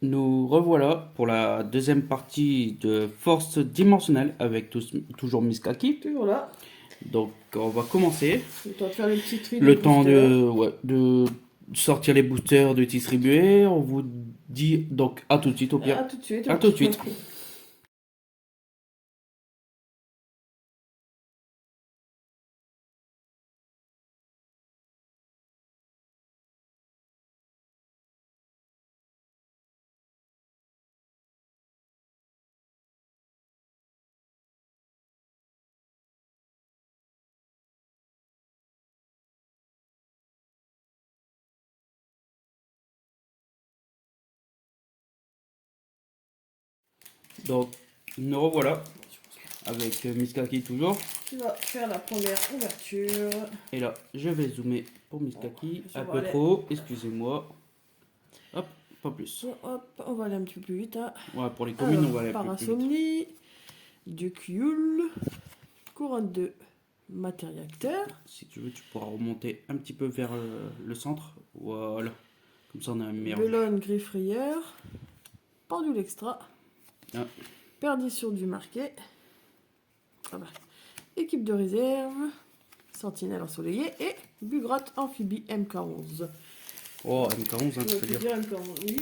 Nous revoilà pour la deuxième partie de Force dimensionnelle avec toujours Miskaki. Toujours là. Donc on va commencer. Le temps de faire les petits tris des Le temps boosters. de sortir les boosters, de distribuer. On vous dit donc à tout de suite au pire. À tout de suite. À tout de suite. Donc nous revoilà avec Miskaki toujours. Tu vas faire la première ouverture. Et là, je vais zoomer pour Miskaki. On Un va peu aller- trop, excusez-moi. Hop, pas plus. Hop, on va aller un petit peu plus vite. Hein. Ouais, pour les communes, on va aller Alors, plus vite. Parasomnie, Duc Yule, Couronne de Matériacteur, Si tu veux, tu pourras remonter un petit peu vers le centre. Voilà. Comme ça, on a un meilleur vue. Belonne Griffrière, Pendule Extra, Ah. Perdition du Marquet, équipe de réserve, Sentinelle ensoleillée et Bugrotte Amphibie MK11. Oh, MK11, hein, tu peux dire. dire MK11, oui.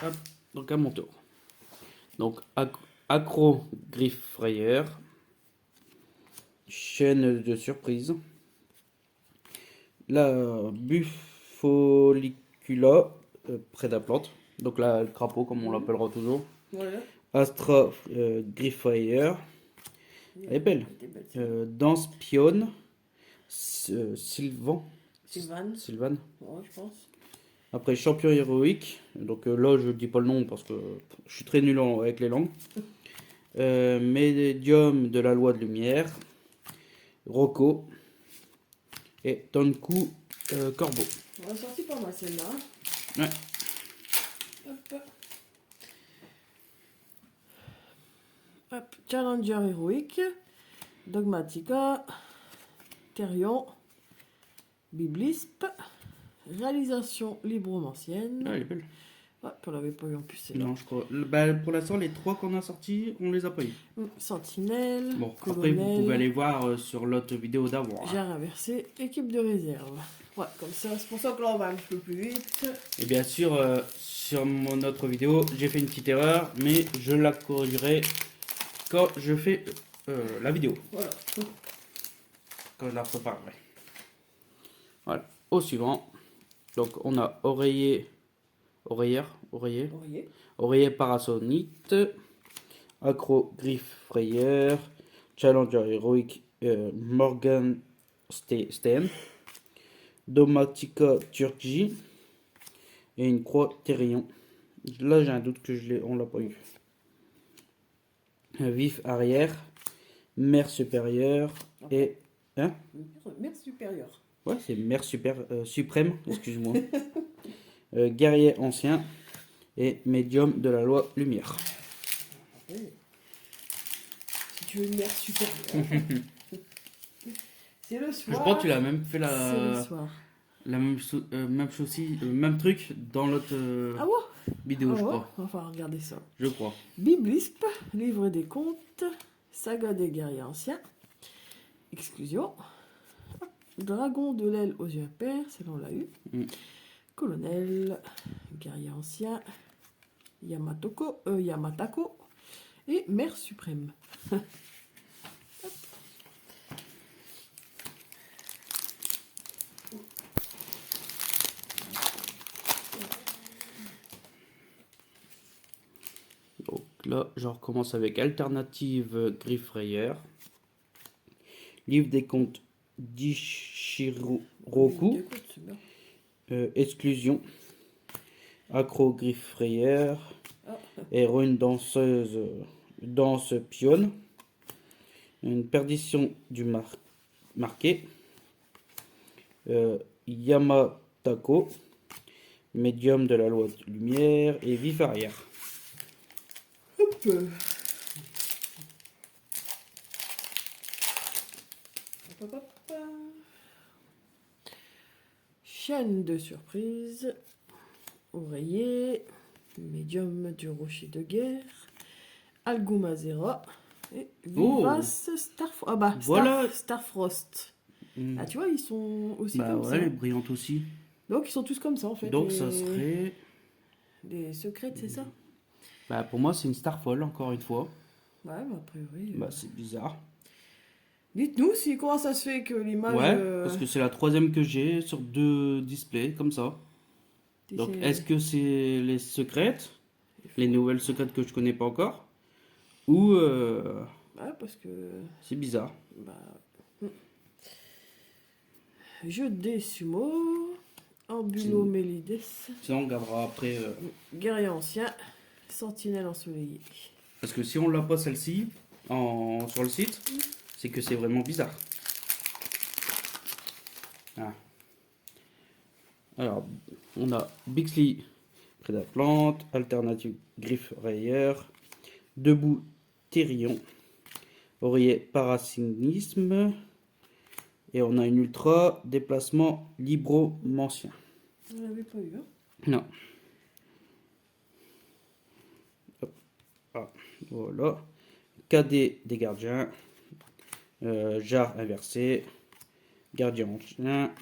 Hop. Donc, à mon tour. Donc, accro, griffe, frayeur. Chaîne de surprise. La Buffolicula, prédaplante. Donc, là, le crapaud, comme on l'appellera toujours. Voilà. Astra, griffe, elle est belle. Danse pionne. Sylvan. Sylvane. Sylvane. Ouais, je pense. Après, champion héroïque. Donc là, je dis pas le nom parce que je suis très nul avec les langues. Médium de la loi de lumière. Rocco. Et Tonku Corbeau. On a sorti pas mal celle-là. Ouais. Hop. Hop. Challenger héroïque. Dogmatica. Therion. Biblisp. Réalisation libromancienne. Ah, elle est belle. Ouais, on l'avait pas eu en plus celle-là. Non, je crois. Bah, pour l'instant, les trois qu'on a sortis, on les a pas eu. Sentinelle. Bon, après, vous Colonel. pouvez aller voir sur l'autre vidéo d'avant. J'ai inversé. Équipe de réserve. Ouais, comme ça, c'est pour ça que là on va un petit peu plus vite. Et bien sûr, sur mon autre vidéo, j'ai fait une petite erreur, mais je la corrigerai quand je fais la vidéo. Voilà. Quand je la préparerai. Voilà. Au suivant. Donc, on a oreiller parasonite, accro griffe frayeur, challenger héroïque Morgan Steen, Domatica Turgi et une croix Therion. Là, j'ai un doute que on l'a pas eu. Un vif arrière, mer supérieure et hein? Mère supérieure. Ouais, c'est mer suprême, excuse-moi. Guerrier ancien et médium de la loi lumière. Si tu veux une mère supérieure. C'est le soir. Je crois que tu l'as même fait C'est le soir. la même chose aussi, même truc dans l'autre Ah ouais? vidéo, Ah je ouais? crois. On va regarder ça. Je crois. Biblisp, livre des contes, saga des guerriers anciens, exclusion, dragon de l'aile aux yeux impairs, c'est l'on l'a eu, colonel, guerrier ancien, Yamatako et mère suprême. Donc là, je recommence avec alternative griffe frayeur. Livre des contes d'Ishiroku. Exclusion. Accro griffe frayeur. Héroïne danseuse danse pionne. Une perdition du marqué. Yamatako. Médium de la loi de lumière et vif arrière. Hop. Hop, hop, hop. Chaîne de surprise, Oreiller, médium du rocher de guerre, Algumazera et Vivace Starfrost. Ah bah, Voilà. Starfrost. Hmm. Ah, tu vois, ils sont aussi Bah comme ouais, ça. les brillantes aussi. Donc, ils sont tous comme ça, en fait. Donc ça serait... Les secrètes, c'est ça? Bah pour moi c'est une Starfall encore une fois. Ouais, bah, a priori. Bah c'est bizarre. Dites-nous si comment ça se fait que l'image. Ouais, parce que c'est la troisième que j'ai sur 2 displays comme ça. Si Donc c'est- est-ce que c'est les secrètes, les nouvelles secrètes que je connais pas encore, ou Ouais, parce que. c'est bizarre. Bah. Jeu des sumo. Ambulomélides. Sinon on regardera après. Guerrier ancien. Sentinelle ensoleillée. Parce que si on l'a pas celle-ci sur le site, c'est que c'est vraiment bizarre. Ah. Alors, on a Bixley, Prédaplante, Alternative Griffe Rayeur, Debout Thérion, Oreiller Paracynisme, et on a une Ultra, Déplacement Libromancien. On l'avait pas eu, hein? Non. Hop. Ah, voilà. Cadet des gardiens, Jarre inversé, Gardien ancien,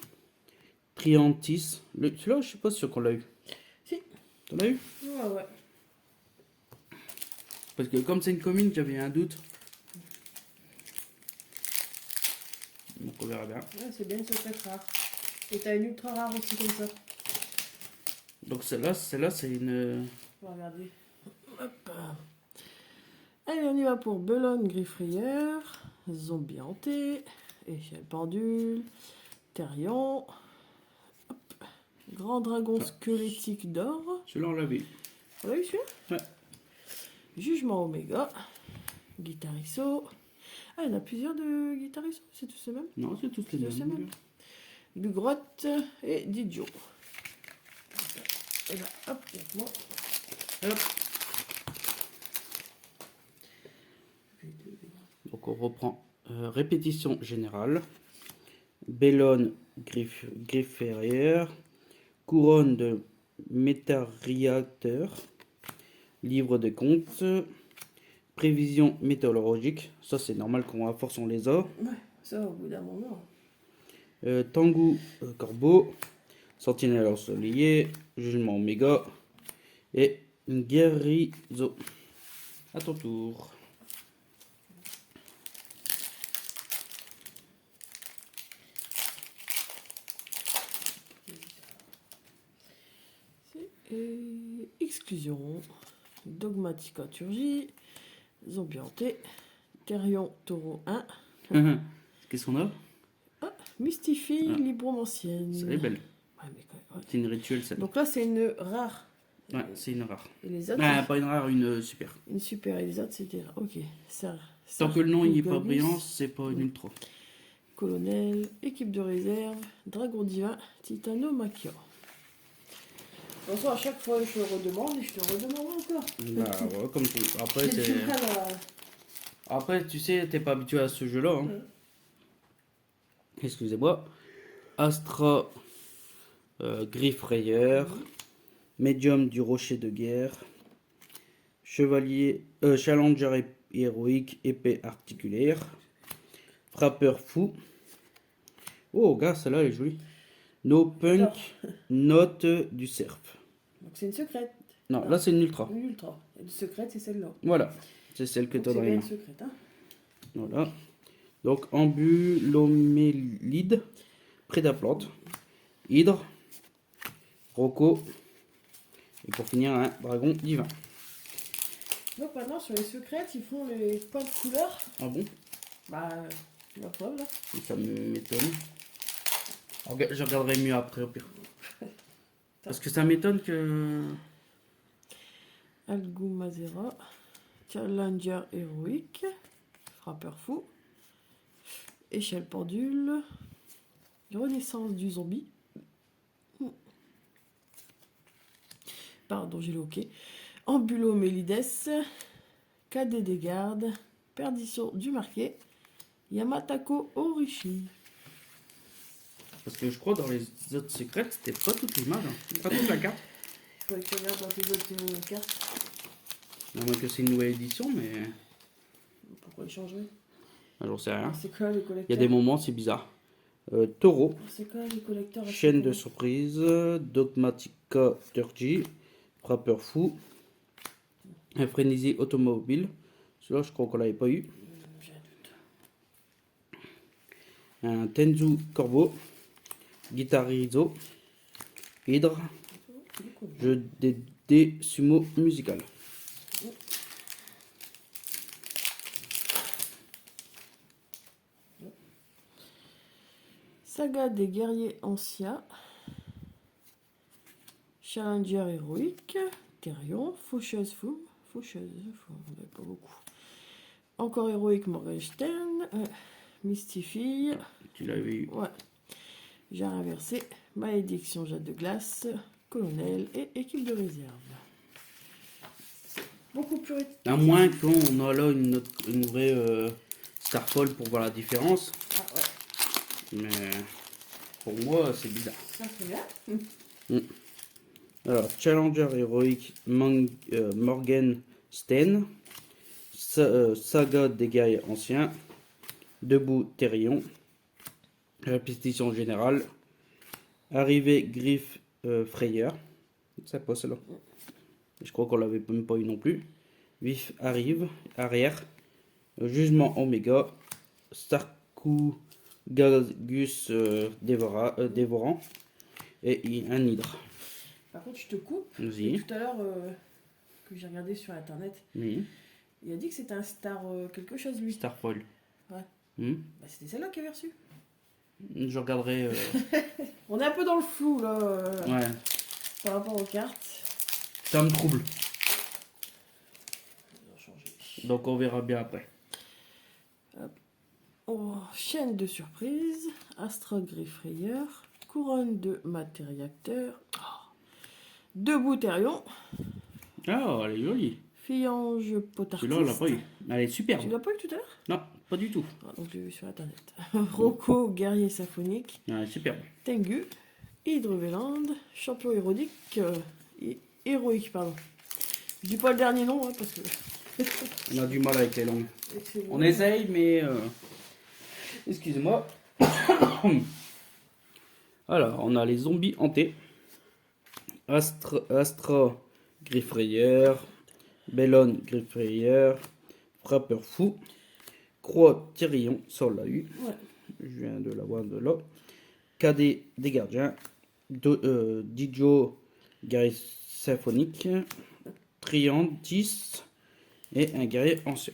Triantis. Celui-là, je sais pas sûr qu'on l'a eu. Si. T'en as eu? Ouais, ouais. Parce que comme c'est une commune, j'avais un doute. Donc on verra bien. Ouais, c'est bien une secrète rare. Et t'as une ultra rare aussi comme ça. Donc celle-là c'est une... On va regarder. Hop. Allez, on y va pour Belonne Griffrière, Zombie hanté, Échelle pendule, Therion, hop, Grand dragon squelettique d'or. Celui-là on l'avait eu. On l'a eu celui-là? Ouais. Jugement Oméga, Guitarisso. Ah, il y en a plusieurs de Guitarisso, c'est tous ces mêmes? Non, c'est tous les C'est mêmes. même. Bugrotte et Didio. Et là, hop, moi. Hop. Donc on reprend. Répétition générale. Bellone Grifferière. Couronne de Métariateur. Livre de comptes. Prévision météorologique. Ça c'est normal quand à force on les a. Ouais, ça au bout d'un moment. Tango Corbeau. Sentinelle ensoleillée. Jugement Oméga. Et Guerrizo. À ton tour. Exclusion, Dogmatica Turgie, Zombie hanté, Therion Taureau 1, Qu'est-ce qu'on a? Mystifie, Ah. Libromancienne. C'est belle. Ouais, mais quand même, ouais. C'est une rituel celle. Donc là, c'est une rare. Ouais, c'est une rare. Et les autres, Ah, pas une rare, une super. c'est une super. Et les autres, c'était. Ok. Tant que le nom il est pas Sarkogagus, brillant, c'est pas une ultra. Colonel, équipe de réserve, Dragon Divin, Titanomachia. De toute façon, à chaque fois, je te redemande et je te redemande encore. Bah ouais, comme tout. Après, J'ai c'est... du mal à- Après, tu sais, t'es pas habitué à ce jeu-là. Hein. Excusez-moi. Astra, Griffe Rayeur, Médium du Rocher de Guerre, Chevalier, Challenger héroïque, épée articulaire, Frappeur fou. Oh, gars, celle-là, elle est jolie. No Punk, Note du Cerf. Donc c'est une secrète. Non, là, c'est une ultra. Une ultra. Et une secrète, c'est celle-là. Voilà, c'est celle que Donc tu as c'est dans bien les une mains. secrète, hein. Voilà. Donc, Ambulomélide, Prédaplante, Hydre, Rocco, et pour finir, un dragon divin. Donc maintenant, sur les secrètes, ils font les points de couleur. Ah bon? Bah, la preuve, là. Ça m'étonne. Je regarderai mieux après, au pire. Parce que ça m'étonne que... Algumazera, Challenger héroïque, Frappeur fou, Échelle pendule, Renaissance du zombie. Pardon, j'ai loqué. Ambulomélides, Cadet des gardes, Perdition du marqué, Yamatako Orishi. Parce que je crois dans les autres secrètes, c'était pas toute l'image. Hein. Pas toute la carte. Faudrait que tu regardes dans tes autres cartes. À moins que c'est une nouvelle édition, mais Pourquoi ils changeraient? j'en sais rien. C'est quoi les Il y a collecteurs? des moments, c'est bizarre. Taureau, C'est quoi les collecteurs? chaîne de surprise, Dogmatica Turgy, frappeur fou, un frénésie automobile. Celui-là, je crois qu'on l'avait pas eu. J'ai un doute. Un Tenzu Corbeau, Guitarizo, Hydre, jeu des dés sumo musical. Saga des guerriers anciens. Challenger héroïque. Therion. Faucheuse fou. Faucheuse, on n'avait pas beaucoup. Encore héroïque Morgenstern. Mystifie. Tu l'avais eu. Ouais. Jarre inversé. Malédiction Jade de glace. Colonel et équipe de réserve. Beaucoup plus À moins qu'on a là une vraie Starfall pour voir la différence. Ah ouais. Mais pour moi, c'est bizarre. Ça fait bien. Alors, Challenger héroïque Morgan Sten, Saga des guerriers anciens, Debout Therion, Répétition générale, Arrivée Griffe Frayeur, ça passe là. Je crois qu'on l'avait même pas eu non plus. Vif arrive, arrière, Jugement Oméga, Sarcougagus dévorant et un hydre. Par contre, je te coupe. Vas-y. Tout à l'heure, que j'ai regardé sur internet, Oui. il a dit que c'était un star quelque chose, lui. Starfall. Ouais. Hmm. Bah, c'était celle-là qu'il avait reçue. Je regarderai. On est un peu dans le flou, là, Ouais. par rapport aux cartes. Ça me trouble. On va changer. Donc on verra bien après. Oh, chaîne de surprise. Astra Griffrayeur. Couronne de matériacteur. Oh. Debout Therion. Ah, elle est jolie. Fille-ange potartiste. Celui-là, on l'a pas eu. Elle est Tu superbe. l'as pas eu tout à l'heure? Non, pas du tout. Ah, donc je l'ai vu sur internet. Rocco, guerrier symphonique. Elle est superbe. Tengu, Hydrevéland, champion héroïque, pardon. Je dis pas le dernier nom, hein, parce que... On a du mal avec les langues. Excusez-moi. On essaye, mais... Excusez-moi. Alors, on a les zombies hantés. Astra Griffrayeur. Bellone Griffrayeur. Frappeur fou. Croix Therion, ça on l'a eu. Ouais. Je viens de l'avoir de là. Cadet des gardiens. Didio guerrier symphonique. Triantis. Et un guerrier ancien.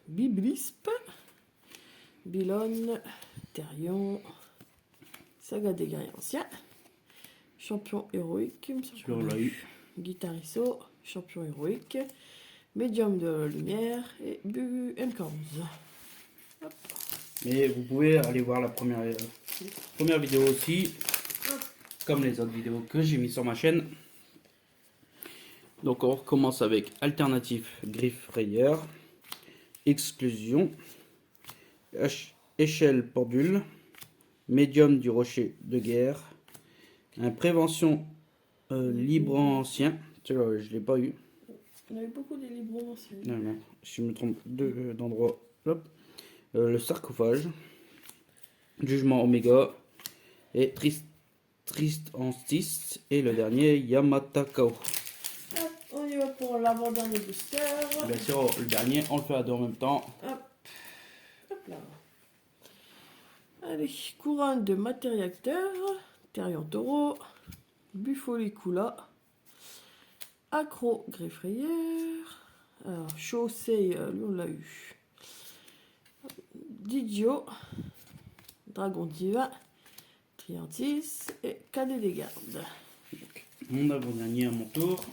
Biblisp, Bilone, Therion, Saga des guerriers anciens, champion héroïque, il me semble Celui-là, on qu'on a l'a eu. Guitarisso, champion héroïque, médium de la lumière et Bu M15. Hop. Mais vous pouvez aller voir la première vidéo aussi, comme les autres vidéos que j'ai mis sur ma chaîne. Donc on recommence avec alternatif Griffrayeur, exclusion, échelle pendule, médium du rocher de guerre, un prévention libre ancien. Celui-là, je l'ai pas eu. On a eu beaucoup des libres anciens. Non, non, si je me trompe d'endroit. Hop. Le sarcophage, jugement oméga et triste en 6 et le dernier Yamatakao. Hop, on y va pour l'avant-dernier booster. Bien sûr, le dernier, on le fait à deux en même temps. Hop. Hop là. Allez, couronne de matériacteur, Therion Taureau, Buffolicula, Accro Griffrayeur, alors Chaussée, lui on l'a eu, Didio, Dragon Divin, Triantis et Cadet des Gardes. Mon avant-dernier à mon tour.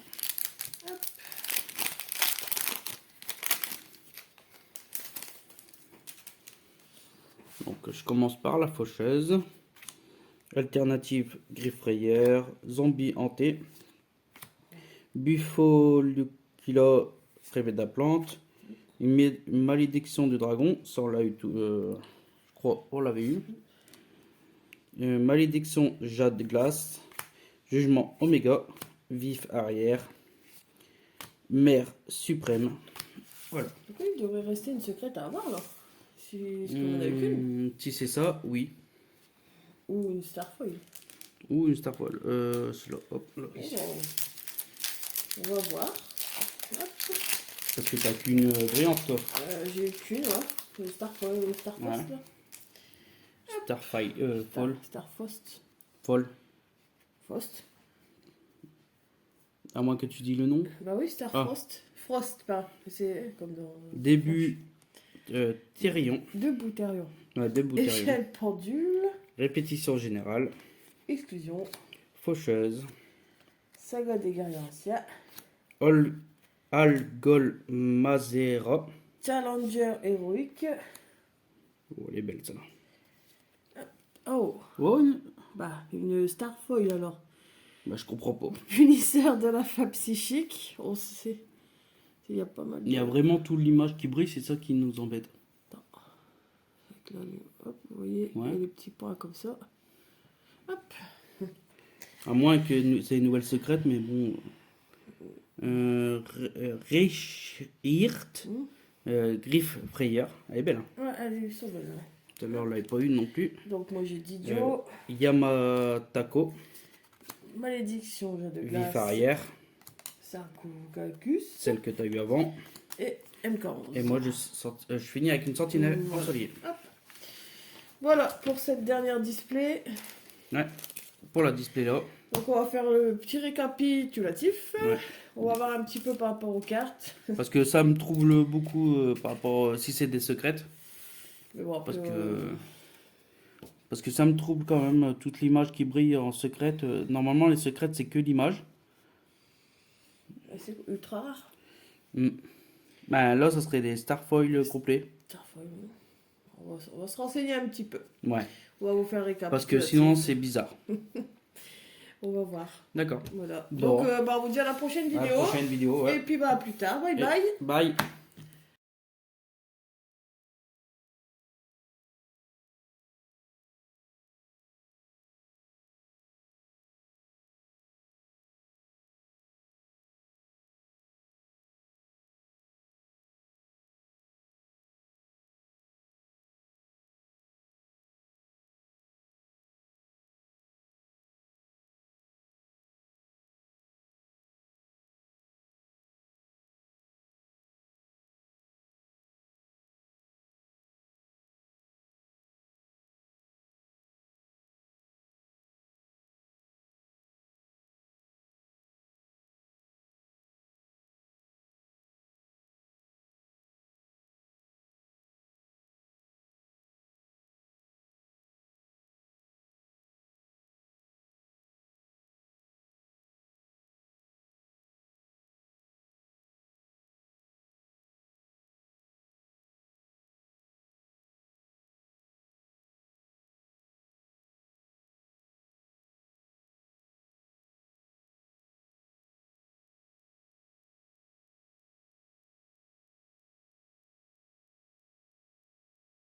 Donc je commence par la faucheuse. Alternative Griffrayeur, zombie hanté, Buffolucula, Philo, Fréveda plante. Une malédiction du dragon. Ça, on l'a eu tout. Je crois, on l'avait eu. Une malédiction jade glace. Jugement oméga. Vif arrière. Mère suprême. Voilà. Du coup, il devrait rester une secrète à avoir là. Si on en a eu qu'une. Si c'est ça, oui. Ou une Starfoil. Ou une Starfoil. Celui-là, hop, là. Et ben, on va voir. Hop. Parce que t'as qu'une brillante, toi. J'ai eu qu'une, ouais. Le Starfoil, le Starfost Ouais. là. Starfire, Fall. Starfost. Fall. Fost. À moins que tu dis le nom. Bah oui, Starfrost. Frost, pas. C'est comme dans. Début, Thérion. Deux Bouterion. Ouais, début Thérion. Échelle pendule. Répétition générale. Exclusion. Faucheuse. Saga des guerriers anciens. Algol Mazera. Challenger héroïque. Oh, elle est belle, ça. Oh, Oh, bah une Starfoil alors. bah, je comprends pas. Punisseur de la femme psychique. On sait. Il y a pas mal de. Il y a vraiment toute l'image qui brille, c'est ça qui nous embête. Avec là, hop, vous voyez, Ouais. il y a les petits points comme ça. Hop. À moins que c'est une nouvelle secrète, mais bon. Reichirt. Griffe frayeur. Elle est belle. Hein. Ouais, allez, ils sont belles. Ouais. Tout à l'heure, on l'avait pas eu non plus. Donc moi j'ai dit Dio. Yamatako. Malédiction, vient de glace. Vif arrière. Sarcophagus. Celle que tu as eu avant. Et M40. Et moi, je finis avec une sentinelle Voilà. ensoleillée. Hop. Voilà pour cette dernière display. Ouais. Pour la display là. Donc on va faire le petit récapitulatif. Ouais. On va voir un petit peu par rapport aux cartes. Parce que ça me trouble beaucoup par rapport si c'est des secrètes. Mais bon, après, Parce que ça me trouble quand même toute l'image qui brille en secrète. Normalement, les secrètes, c'est que l'image. c'est ultra rare. Ben, là, ça serait des Starfoil complets. Starfoil, on va se renseigner un petit peu. Ouais. On va vous faire un récapitulatif. Parce que sinon, c'est bizarre. On va voir. D'accord. Voilà. Bon. Donc, on vous dit à la prochaine vidéo. À la prochaine vidéo, ouais. Et puis, bah, à plus tard. Bye bye. Bye.